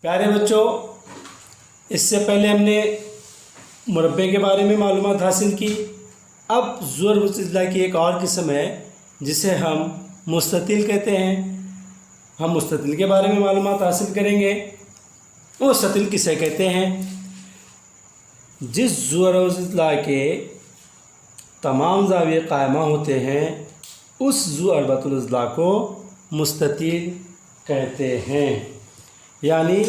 प्यारे बच्चों, इससे पहले हमने मुरब्बे के बारे में मालूमात हासिल की। अब ज़ुअर इज़्ला की एक और किस्म है जिसे हम मुस्ततिल कहते हैं। हम मुस्ततिल के बारे में मालूमात हासिल करेंगे। मुस्ततिल किसे कहते हैं? जिस ज़ुअर इज़्ला के तमाम ज़ाविये कायमा होते हैं उस ज़ुअर इज़्ला को मुस्ततिल कहते हैं। यानी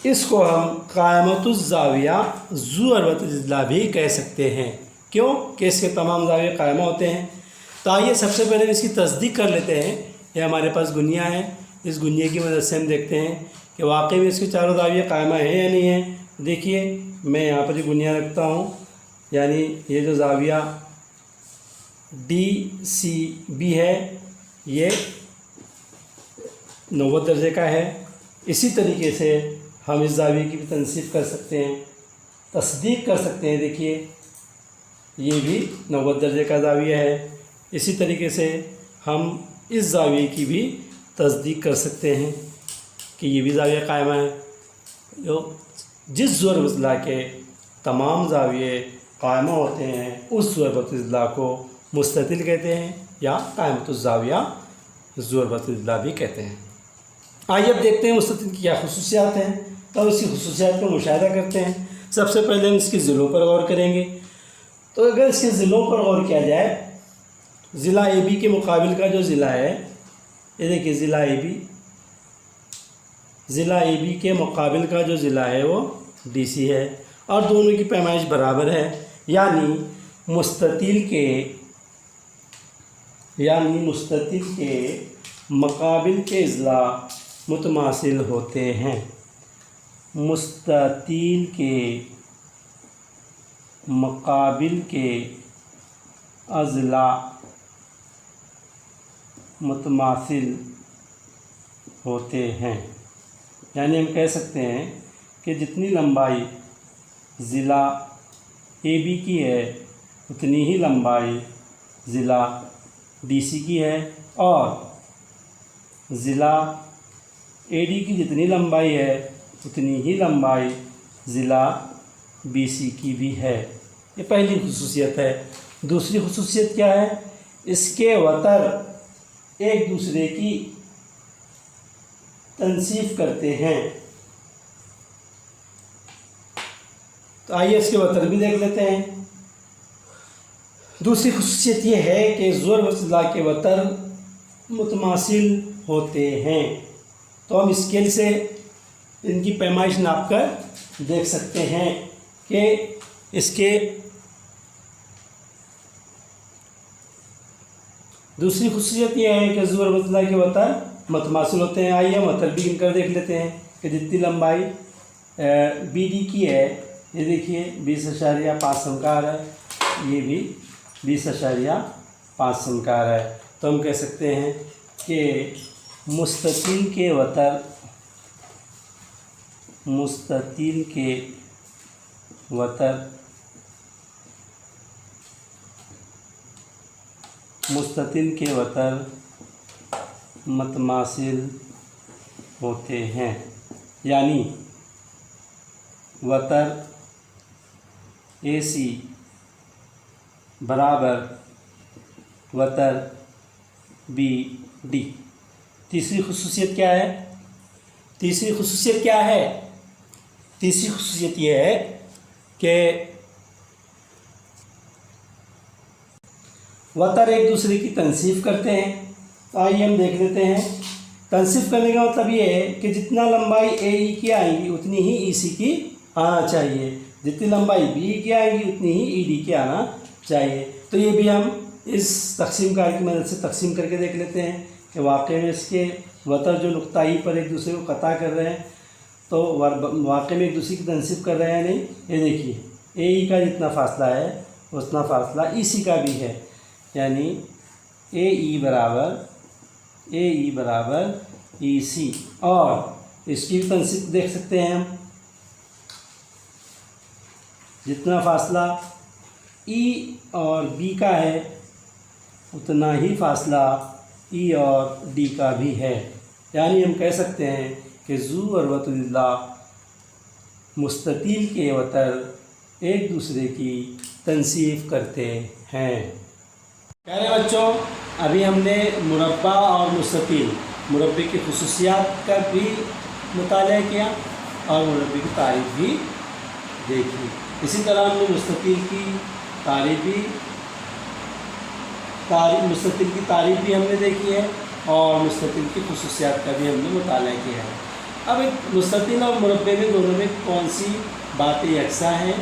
इसको हम कायमतुज़्ज़ाविया ज़ुअर इज़्ला भी कह सकते हैं। क्यों कि इसके तमाम ज़ाविये कायमा होते हैं। तो आइए सबसे पहले इसकी तस्दीक कर लेते हैं। ये हमारे पास गुनिया है। इस गुनिया की मदद से हम देखते हैं कि वाकई में इसके चारों ज़ाविये कायमा हैं या नहीं है। देखिए, मैं यहाँ पर गुनिया रखता हूँ, यानी ये जो ज़ाविया DCB है ये 90 दर्जे का है। इसी तरीके से हम इस ज़ाविये की भी तनसीब कर सकते हैं, तस्दीक कर सकते हैं। देखिए, ये भी 90 दर्जे का ज़ाविया है। इसी तरीके से हम इस ज़ाविये की भी तस्दीक कर सकते हैं कि ये भी ज़ाविया कायमा है। जो जिस ज़ुअर इज़्ला के तमाम ज़ाविये कायमा होते हैं उस ज़ुअर इज़्ला को मुस्ततिल कहते हैं या कायमतुज़्ज़ाविया ज़ुअर इज़्ला भी कहते हैं। आइए अब देखते हैं मुस्ततिल की क्या खुसूसियात हैं। तो इसकी खुसूसियात का मुशाहिदा करते हैं। सबसे पहले हम इसके ज़िलों पर गौर करेंगे। तो अगर इसके ज़िलों पर गौर किया जाए, ज़िला AB के मुकाबिल का जो ज़िला है, ये देखिए ज़िला AB के मुकाबिल का जो ज़िला है वो DC है और दोनों की पैमाइश बराबर है। यानी मुस्ततिल के मुकाबिल के अज़ला मुतमासिल होते हैं। मुस्ततिल के मुकाबिल के अज़ला मुतमासिल होते हैं। यानी हम कह सकते हैं कि जितनी लंबाई ज़िला AB की है उतनी ही लंबाई ज़िला DC की है और ज़िला AD की जितनी लंबाई है उतनी ही लंबाई ज़िला BC की भी है। ये पहली खुसूसियत है। दूसरी खुसूसियत क्या है? इसके वतर एक दूसरे की तनसीफ करते हैं। तो आइए इसके वतर भी देख लेते हैं। दूसरी खुसूसियत ये है कि ज़ुअर इज़्ला के वतर मुतमासिल होते हैं। तो हम स्केल से इनकी पैमाइश नाप कर देख सकते हैं कि इसके दूसरी खुसूसियत यह है कि ज़ुअर इज़्ला के वतर मुतमासिल होते हैं। आइए हम वतर भी गिनकर देख लेते हैं कि जितनी लंबाई BD की है, ये देखिए 20.5 समकार है, ये भी 20.5 समकार है। तो हम कह सकते हैं कि मुस्ततिल के वतर मुतमासिल होते हैं। यानी वतर AC बराबर वतर BD। तीसरी खुसूसियत क्या है? तीसरी खुसूसियत यह है कि वतर एक दूसरे की तनसीफ करते हैं। तो आइए हम देख लेते हैं। तनसीफ करने का मतलब ये है कि जितना लंबाई AE की आएंगी उतनी ही EC की आना चाहिए, जितनी लंबाई BE की आएंगी उतनी ही ED की आना चाहिए। तो ये भी हम इस तकसीम कार की मदद से तकसीम करके देख लेते हैं कि वाकई में इसके वतर जो नुक्ता ई पर एक दूसरे को कता कर रहे हैं तो वाकई में एक दूसरे की तनसीब कर रहे हैं नहीं। ये देखिए AE का जितना फासला है उतना फासला EC का भी है। यानी AE बराबर EC और इसकी भी तनसीब देख सकते हैं हम। जितना फासला E और B का है उतना ही फासला E और D का भी है। यानी हम कह सकते हैं कि ज़ू और वतुल्ला मुस्ततील के वतर एक दूसरे की तनसीफ करते हैं। प्यारे बच्चों, अभी हमने मुरब्बा और मुस्ततील मुरब्बे की खुसूसियात का भी मुताला किया और मुरब्बे की तारीफ़ भी देखी। इसी तरह हमने मुस्ततील की तारीफ़ भी हमने देखी है और मुस्ततील की खुसूसियात का भी हमने मुताला किया है। अब एक मुस्ततील और मुरब्बे में दोनों में कौन सी बातें यकसा हैं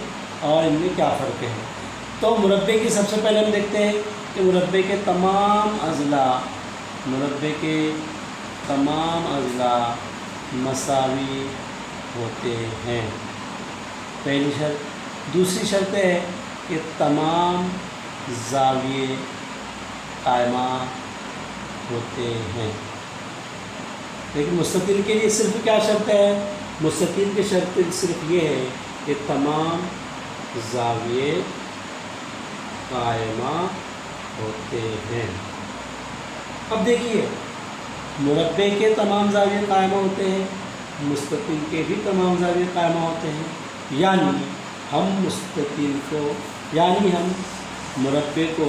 और इनमें क्या फ़र्क है। तो मुरब्बे की सबसे पहले हम देखते हैं कि मुरब्बे के तमाम अज़ला मसावी होते हैं, पहली शर्त। दूसरी शर्त है कि तमाम ज़ाविये कायमा होते हैं। लेकिन मुस्ततील के लिए सिर्फ क्या शर्त है? मुस्ततील की शर्त सिर्फ ये है कि तमाम ज़ाविये कायमा होते हैं। अब देखिए, मुरब्बे के तमाम ज़ाविये कायमा होते हैं, मुस्ततील के भी तमाम ज़ाविये कायमा होते हैं। यानी हम मुरब्बे को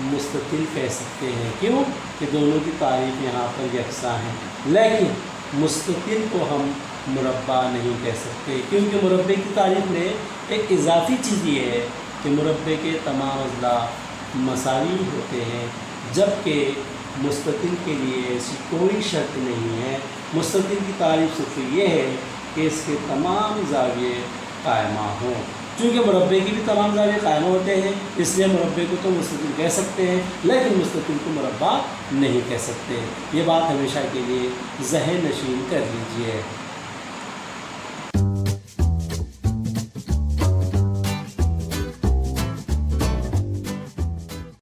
मुस्ततील कह सकते हैं। क्यों? कि दोनों की तारीफ़ यहाँ पर यकसा है। लेकिन मुस्ततील को हम मुरब्बा नहीं कह सकते, क्योंकि मुरब्बे की तारीफ़ में एक इजाफ़ी चीज़ ये है कि मुरब्बे के तमाम अज़ला मसावी होते हैं, जबकि मुस्ततील के लिए ऐसी कोई शर्त नहीं है। मुस्ततील की तारीफ़ सिर्फ ये है कि इसके तमाम ज़ाविये कायमा हों। चूँकि मुरब्बे की भी तमाम ज़ाविये कायमा होते हैं, इसलिए मुरब्बे को तो मुस्ततील कह सकते हैं, लेकिन मुस्ततील को मुरब्बा नहीं कह सकते। ये बात हमेशा के लिए ज़हन नशीन कर लीजिए।